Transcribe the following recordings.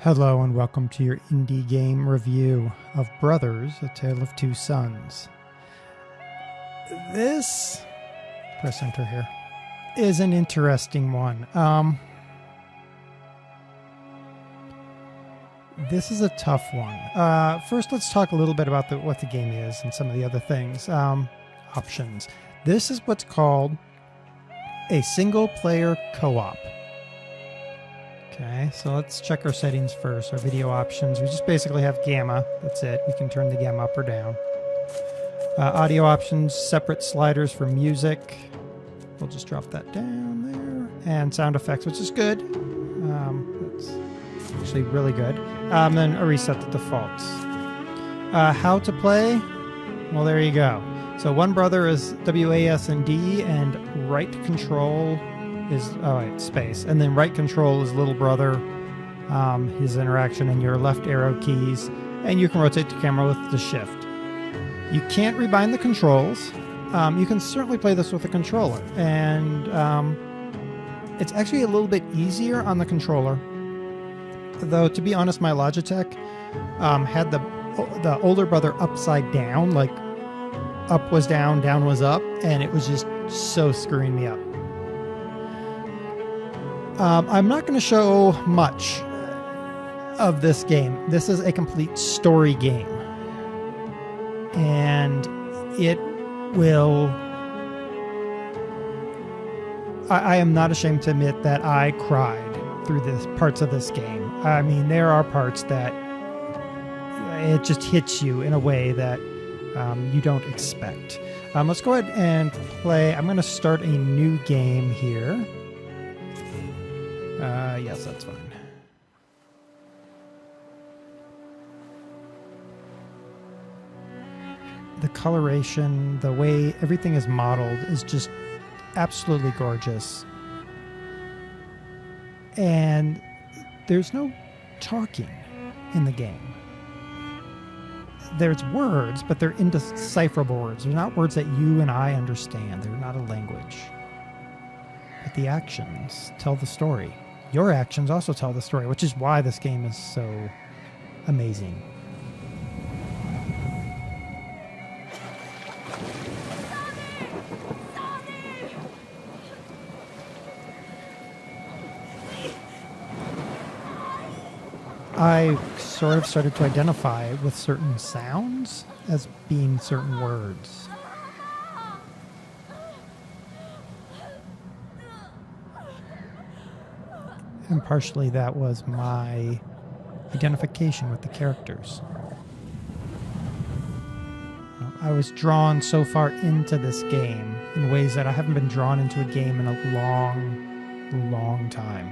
Hello and welcome to your indie game review of Brothers, A Tale of Two Sons. This, press enter here, is an interesting one. This is a tough one. First, let's talk a little bit about what the game is and some of the other things. Options. This is what's called a single-player co-op. Okay, so let's check our settings first, our video options. We just basically have gamma. That's it. We can turn the gamma up or down. Audio options, separate sliders for music. We'll just drop that down there. And sound effects, which is good. That's actually really good. Then a reset the defaults. How to play? Well, there you go. So one brother is WASD and right control is space, and then right control is little brother, his interaction, and your left arrow keys, and you can rotate the camera with the shift. You can't rebind the controls. You can certainly play this with a controller, and it's actually a little bit easier on the controller, though to be honest my Logitech had the older brother upside down, like up was down, down was up, and it was just so screwing me up. I'm not going to show much of this game. This is a complete story game. And it will... I am not ashamed to admit that I cried through parts of this game. I mean, there are parts that it just hits you in a way that you don't expect. Let's go ahead and play. I'm going to start a new game here. Yes, that's fine. The coloration, the way everything is modeled is just absolutely gorgeous. And there's no talking in the game. There's words, but they're indecipherable words. They're not words that you and I understand. They're not a language. But the actions tell the story. Your actions also tell the story, which is why this game is so amazing. I sort of started to identify with certain sounds as being certain words. And partially that was my identification with the characters. I was drawn so far into this game in ways that I haven't been drawn into a game in a long, long time.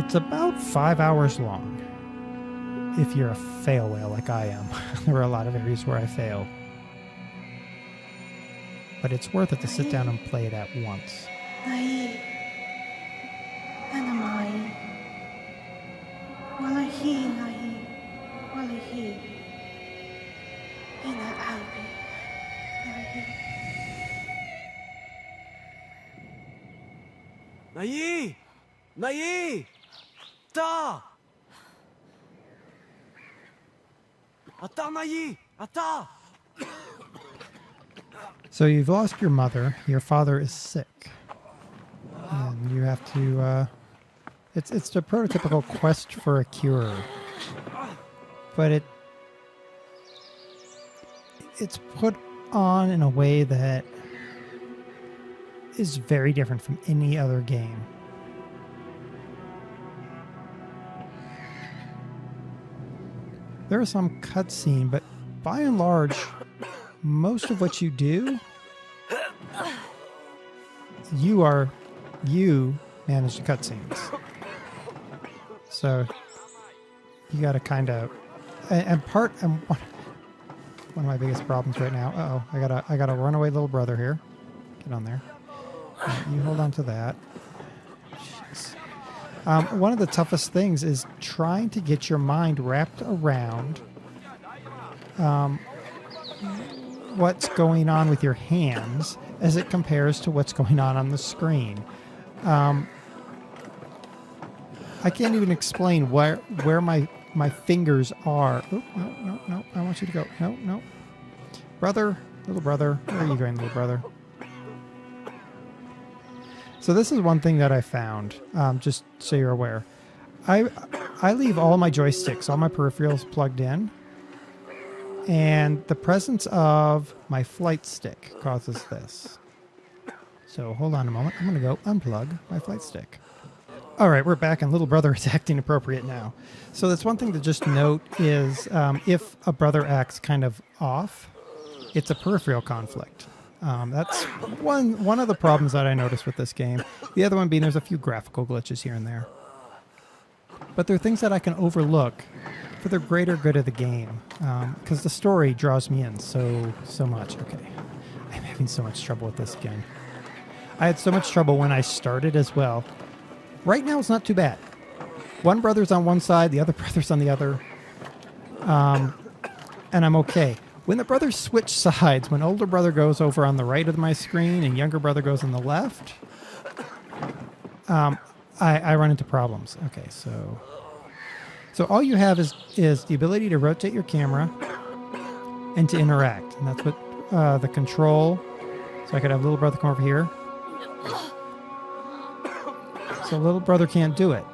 It's about 5 hours long, if you're a fail whale like I am. There are a lot of areas where I fail. But it's worth it to sit down and play it at once. So you've lost your mother, your father is sick, and you have to, it's the prototypical quest for a cure, but it's put on in a way that is very different from any other game. There is some cutscene, but by and large, most of what you do, you manage the cutscenes. So you got to kind of, and one of my biggest problems right now. I got a runaway little brother here. Get on there. You hold on to that. Jeez. One of the toughest things is trying to get your mind wrapped around what's going on with your hands as it compares to what's going on the screen. I can't even explain where my fingers are. Oh, no. I want you to go. No. Brother, little brother. Where are you going, little brother? So this is one thing that I found, just so you're aware. I leave all my joysticks, all my peripherals plugged in, and the presence of my flight stick causes this. So hold on a moment. I'm going to go unplug my flight stick. All right, we're back, and little brother is acting appropriate now. So that's one thing to just note is if a brother acts kind of off, it's a peripheral conflict. That's one of the problems that I noticed with this game. The other one being there's a few graphical glitches here and there. But they're things that I can overlook for the greater good of the game, because the story draws me in so much. Okay, I'm having so much trouble with this again. I had so much trouble when I started as well. Right now it's not too bad. One brother's on one side, the other brother's on the other, and I'm okay. When the brothers switch sides, when older brother goes over on the right of my screen and younger brother goes on the left, I run into problems. Okay, so all you have is the ability to rotate your camera and to interact. And that's what the control. So I could have little brother come over here. So little brother can't do it.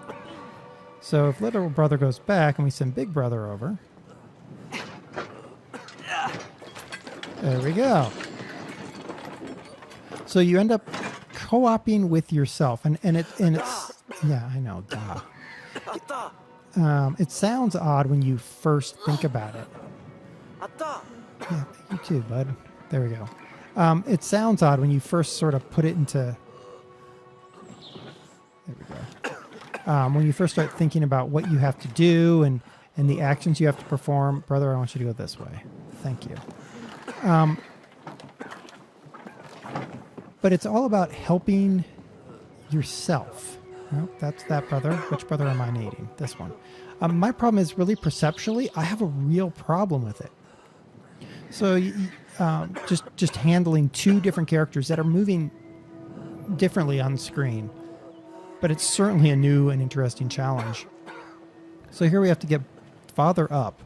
So if little brother goes back and we send big brother over. There we go. So you end up co-oping with yourself, and it's yeah, I know, duh. It sounds odd when you first think about it. Yeah, you too, bud. There we go. It sounds odd when you first sort of put it into. There we go. When you first start thinking about what you have to do and the actions you have to perform, brother, I want you to go this way. Thank you. But it's all about helping yourself. Well, that's that brother. Which brother am I needing? This one. My problem is really perceptually, I have a real problem with it. So just handling two different characters that are moving differently on the screen. But it's certainly a new and interesting challenge. So here we have to get father up.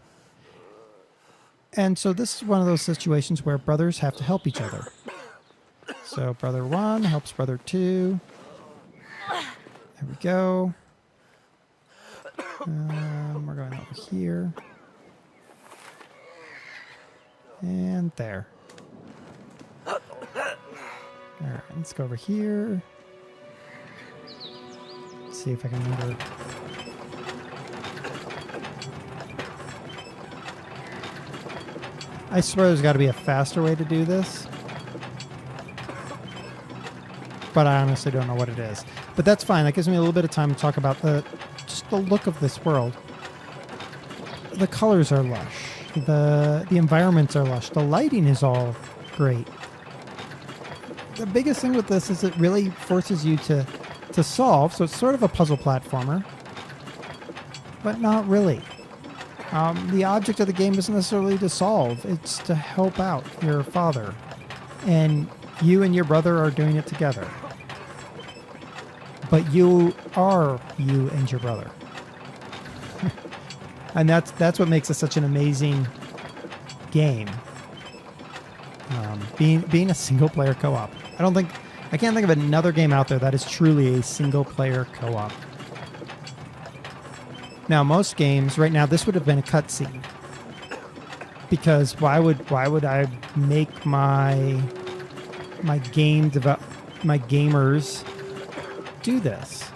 And so this is one of those situations where brothers have to help each other. So brother 1 helps brother 2. There we go. We're going over here. And there. All right, let's go over here. Let's see if I can remember. I swear there's got to be a faster way to do this. But I honestly don't know what it is. But that's fine. That gives me a little bit of time to talk about just the look of this world. The colors are lush. The environments are lush. The lighting is all great. The biggest thing with this is it really forces you to solve. So it's sort of a puzzle platformer. But not really. The object of the game isn't necessarily to solve. It's to help out your father. And you and your brother are doing it together. But you are you and your brother. And that's what makes it such an amazing game. Being a single-player co-op. I can't think of another game out there that is truly a single-player co-op. Now, most games, right now, this would have been a cutscene. Because why would I make my gamers do this?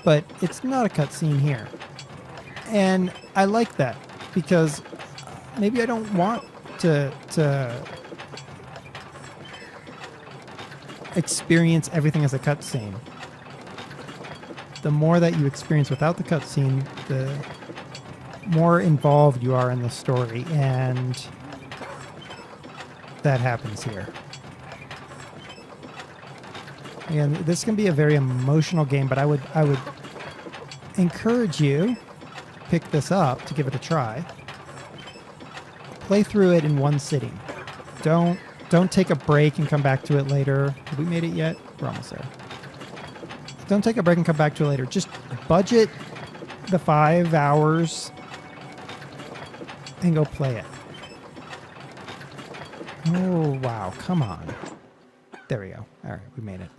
But it's not a cutscene here. And I like that because maybe I don't want to experience everything as a cutscene. The more that you experience without the cutscene, the more involved you are in the story, and that happens here. And this can be a very emotional game, but I would encourage you to pick this up to give it a try. Play through it in one sitting. Don't take a break and come back to it later. Have we made it yet? We're almost there. Don't take a break and come back to it later. Just budget the 5 hours and go play it. Oh, wow. Come on. There we go. All right, we made it.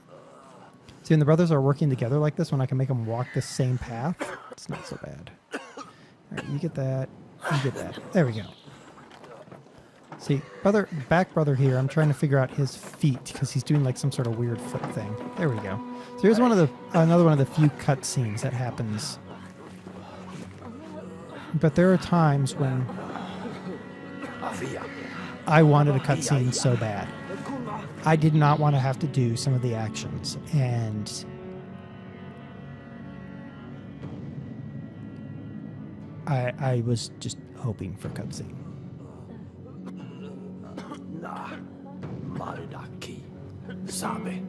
See, when the brothers are working together like this, when I can make them walk the same path, it's not so bad. All right, you get that. You get that. There we go. See, back brother here, I'm trying to figure out his feet because he's doing like some sort of weird foot thing. There we go. So here's another one of the few cutscenes that happens. But there are times when I wanted a cutscene so bad. I did not want to have to do some of the actions, and I was just hoping for cutscene. Sabe.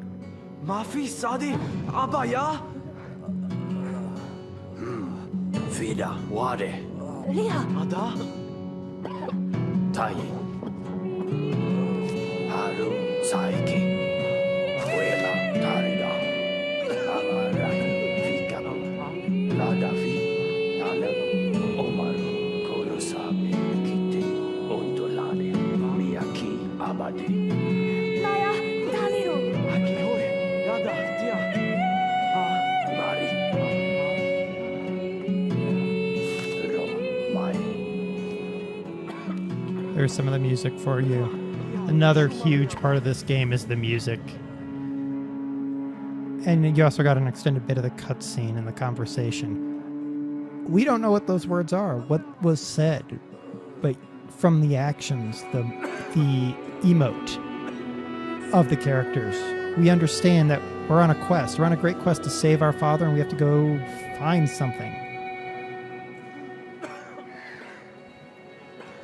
Mafi sadi abaya. Vida wade. Lia. Ada. Tai. Haru saiki. Wela tarida. Amara. Fika. Lada fi. Tale. Omaru. Kolo sabe. Kite. Ondolade. Miyaki. Abadi. Naya. Taliro. Akihoi. Yada. Dia. Mari. There's some of the music for you. Another huge part of this game is the music. And you also got an extended bit of the cutscene and the conversation. We don't know what those words are, what was said, but from the actions, the emote of the characters, we understand that we're on a quest. We're on a great quest to save our father, and we have to go find something.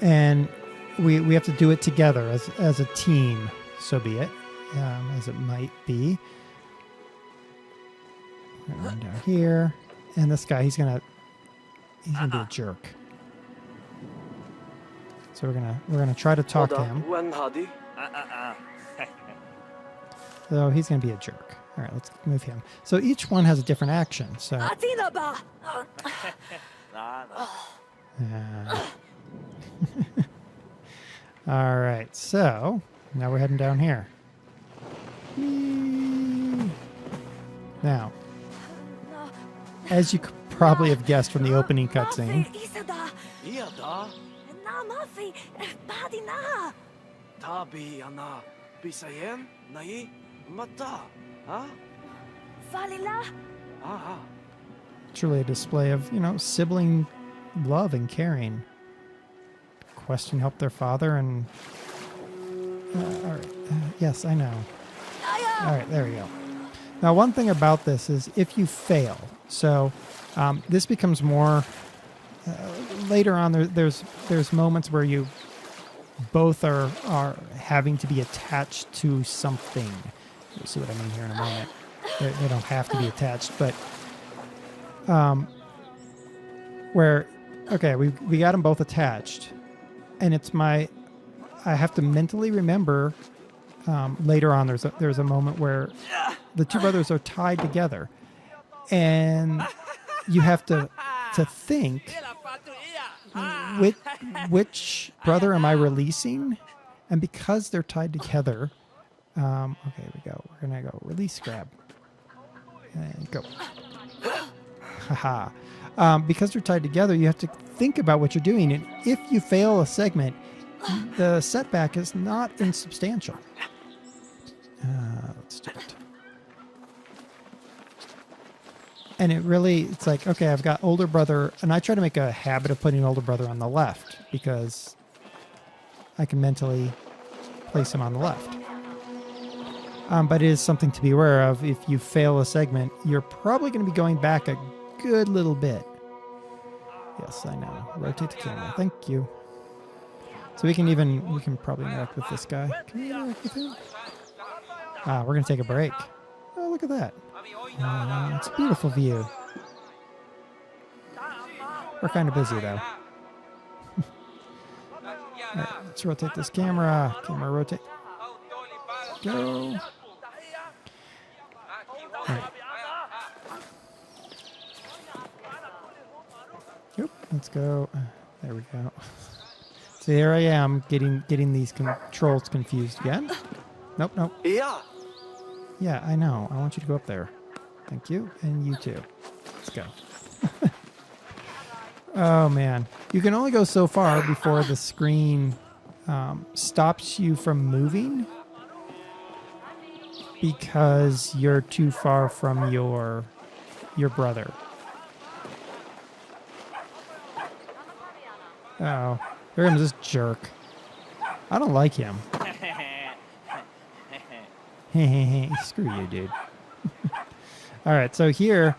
And we have to do it together as a team, so be it, as it might be. We're gonna run down here, and this guy, he's gonna be a jerk. So we're gonna try to talk to him. So he's gonna be a jerk. All right, let's move him. So each one has a different action. So. All right, so now we're heading down here. Whee! Now, as you could probably have guessed from the opening cutscene, Tabi ana bisayen nai mata huh? truly a display of, sibling love and caring. Question help their father and all right. Yes, I know. All right, there we go. Now, one thing about this is if you fail, so this becomes more later on. There's moments where you both are having to be attached to something. You'll see what I mean here in a moment. They don't have to be attached, but where we got them both attached. And I have to mentally remember later on there's a moment where the two brothers are tied together. And you have to think, which brother am I releasing? And because they're tied together, okay, we go. We're going to go release grab. And go. Haha. Because they're tied together, you have to think about what you're doing. And if you fail a segment, the setback is not insubstantial. Let's do it. And it's like, okay, I've got older brother, and I try to make a habit of putting older brother on the left because I can mentally place him on the left. But it is something to be aware of. If you fail a segment, you're probably going to be going back a good little bit. Yes, I know. Rotate the camera. Thank you. So we can probably interact with this guy. Can we interact with him? We're going to take a break. Oh, look at that. It's a beautiful view. We're kind of busy, though. All right, let's rotate this camera. Camera rotate. Go. All right. let's go. There we go. So here I am getting these controls confused again. Nope, nope. Yeah. Yeah, I know. I want you to go up there. Thank you. And you too. Let's go. Oh, man. You can only go so far before the screen stops you from moving because you're too far from your brother. Oh, here comes this jerk. I don't like him. Screw you, dude. All right, so here,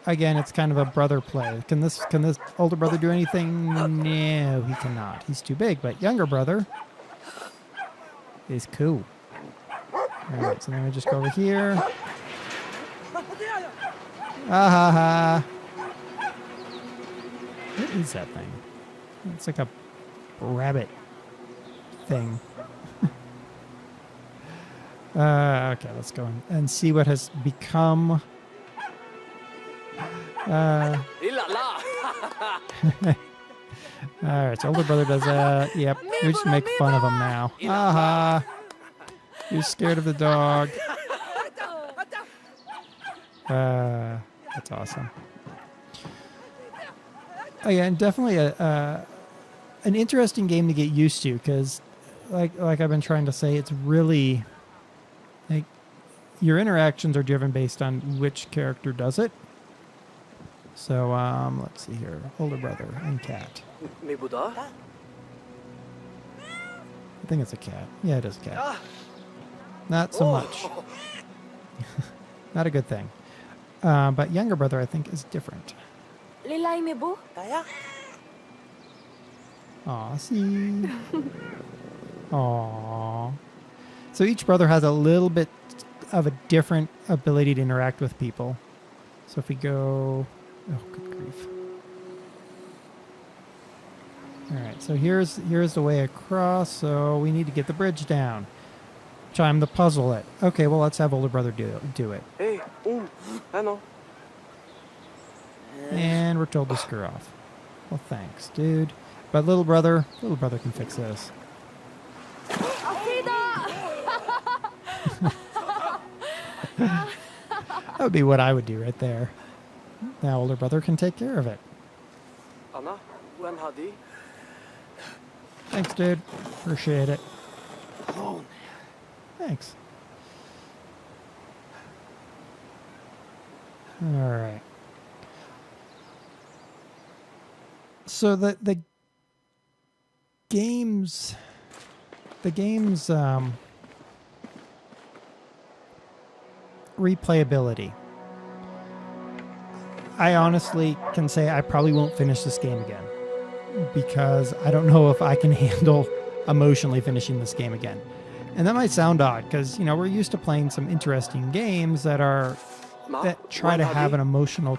again, it's kind of a brother play. Can this older brother do anything? No, he cannot. He's too big. But younger brother is cool. All right, so then we just go over here. Ah ha ha. What is that thing? It's like a rabbit thing. Okay, let's go and see what has become. All right, so older brother does that. Yep, we just make fun of him now. Aha! You're scared of the dog. That's awesome. Again, definitely an interesting game to get used to because, like I've been trying to say, it's really like your interactions are driven based on which character does it. So let's see here, older brother and cat. I think it's a cat. Yeah, it is a cat. Not so much. Not a good thing. But younger brother, I think, is different. Aw, see. Aw. So each brother has a little bit of a different ability to interact with people. So if we go... Oh, good grief. All right, so here's the way across. So we need to get the bridge down. Time to puzzle it. Okay, well, let's have older brother do it. Hey, I know. And we're told to screw off. Well, thanks, dude. But little brother can fix this. That would be what I would do right there. Now older brother can take care of it. Anna, when hadi? Thanks, dude. Appreciate it. Thanks. All right. So the game's replayability. I honestly can say I probably won't finish this game again because I don't know if I can handle emotionally finishing this game again. And that might sound odd because, we're used to playing some interesting games that try to have an emotional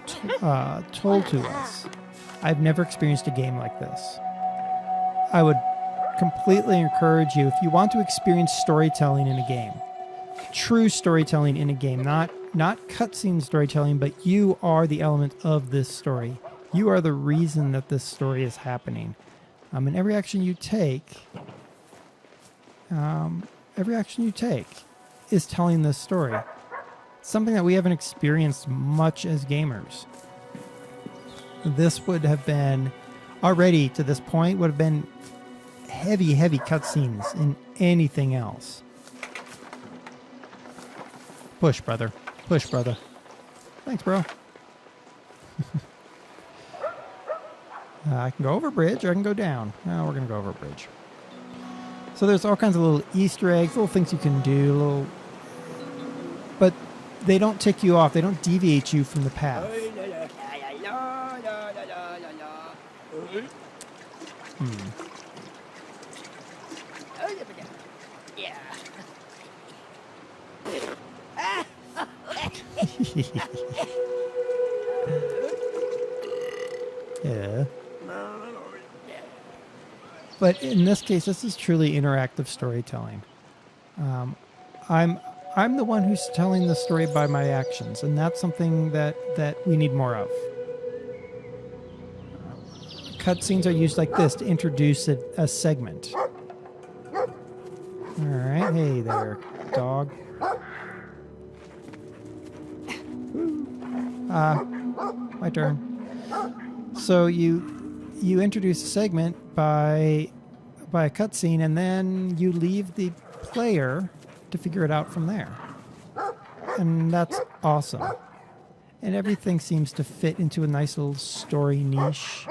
toll to us. I've never experienced a game like this. I would completely encourage you, if you want to experience storytelling in a game, true storytelling in a game, not cutscene storytelling, but you are the element of this story. You are the reason that this story is happening. And every action you take is telling this story. Something that we haven't experienced much as gamers. This would have been, already to this point, would have been heavy cutscenes in anything else. Push, brother. Push, brother. Thanks, bro. I can go over bridge or I can go down. No, we're going to go over bridge. So there's all kinds of little Easter eggs, little things you can do, but they don't tick you off. They don't deviate you from the path. Yeah. But in this case, this is truly interactive storytelling. I'm the one who's telling the story by my actions, and that's something that we need more of. cutscenes are used like this to introduce a segment. All right, hey there, dog. My turn. So you introduce a segment by a cutscene, and then you leave the player to figure it out from there. And that's awesome. And everything seems to fit into a nice little story niche.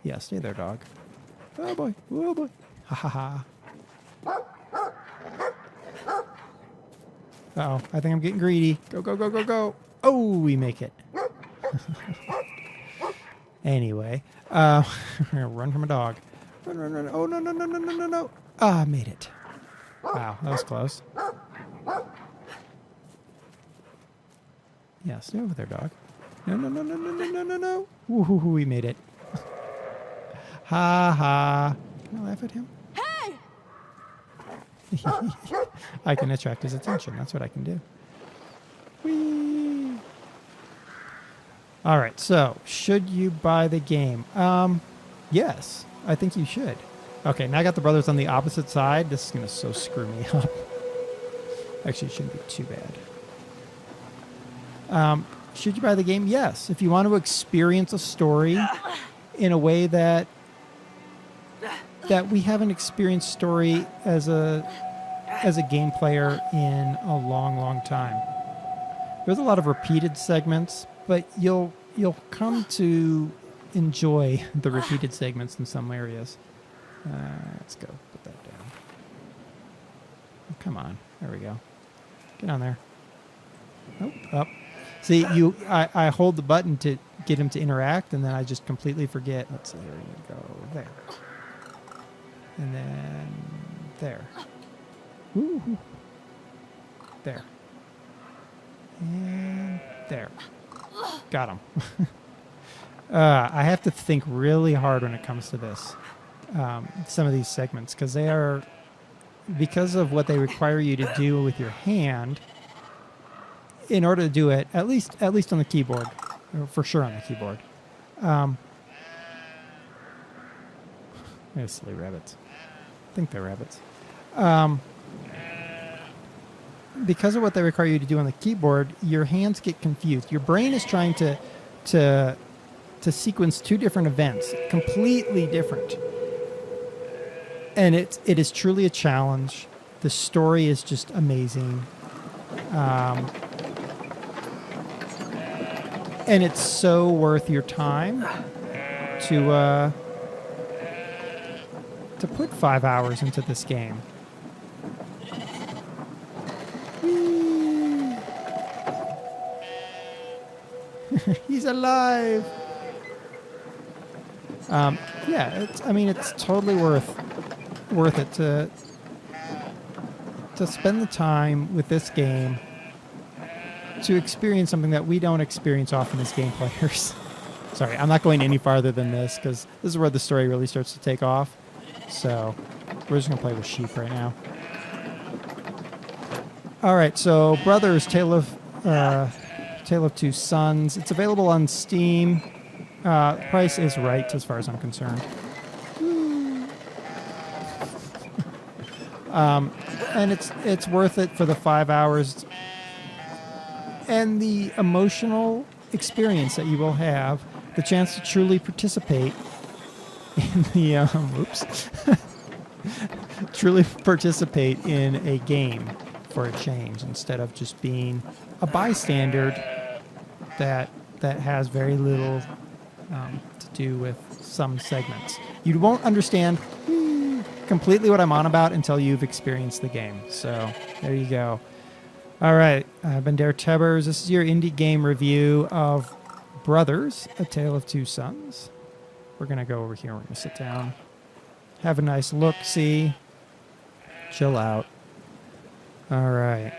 Yeah, stay there, dog. Oh boy, oh boy. Ha ha ha. Uh-oh, I think I'm getting greedy. Go, go, go, go, go. Oh, we make it. Anyway, we're gonna run from a dog. Run, run, run. Oh, no, no, no, no, no, no, no. Ah, I made it. Wow, that was close. Yeah, stay over there, dog. No, no, no, no, no, no, no, no, no. Woohoo, we made it. Ha ha. Can I laugh at him? Hey! I can attract his attention. That's what I can do. Whee! All right, so should you buy the game? Yes, I think you should. Okay, now I got the brothers on the opposite side. This is going to so screw me up. Actually, it shouldn't be too bad. Should you buy the game? Yes. If you want to experience a story in a way that we haven't experienced story as a game player in a long, long time. There's a lot of repeated segments, but you'll come to enjoy the repeated segments in some areas. Let's go put that down. Oh, come on. There we go. Get on there. Nope. Up. See, I hold the button to get him to interact, and then I just completely forget. Let's see. There you go. There. And then there. Woo-hoo. There. And there. Got him. I have to think really hard when it comes to this. Some of these segments, because of what they require you to do with your hand. In order to do it, at least on the keyboard, or for sure on the keyboard. They're silly rabbits. I think they're rabbits. Because of what they require you to do on the keyboard, your hands get confused. Your brain is trying to sequence two different events, completely different. And it is truly a challenge. The story is just amazing. And it's so worth your time to put 5 hours into this game. He's alive. Yeah, it's totally worth it to spend the time with this game to experience something that we don't experience often as game players. Sorry, I'm not going any farther than this because this is where the story really starts to take off. So we're just going to play with sheep right now. All right, so Brothers, Tale of Two Sons. It's available on Steam. Price is right as far as I'm concerned. And it's worth it for the 5 hours and the emotional experience that you will have, the chance to truly participate in the truly participate in a game for a change instead of just being a bystander that has very little to do with some segments. You won't understand completely what I'm on about until you've experienced the game. So there you go. All right, I've been DerTebbers. This is your indie game review of Brothers, A Tale of Two Sons. We're going to go over here. We're going to sit down, have a nice look-see, chill out. All right.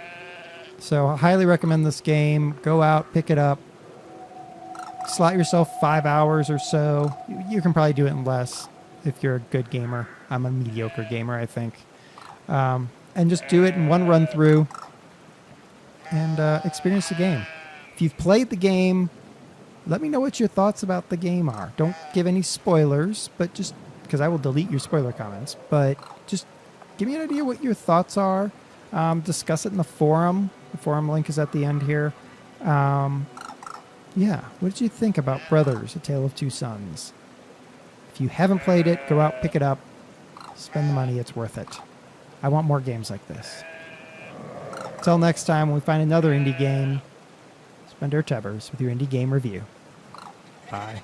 So I highly recommend this game. Go out, pick it up, slot yourself 5 hours or so. You can probably do it in less if you're a good gamer. I'm a mediocre gamer, I think. And just do it in one run through and experience the game. If you've played the game let me know what your thoughts about the game are. Don't give any spoilers, but just because I will delete your spoiler comments, but just give me an idea what your thoughts are. Discuss it in the forum. The forum link is at the end here. Yeah, what did you think about Brothers, A Tale of Two Sons? If you haven't played it, go out, pick it up, spend the money, it's worth it. I want more games like this. Until next time, when we find another indie game, spend DerTebbers with your indie game review. Bye.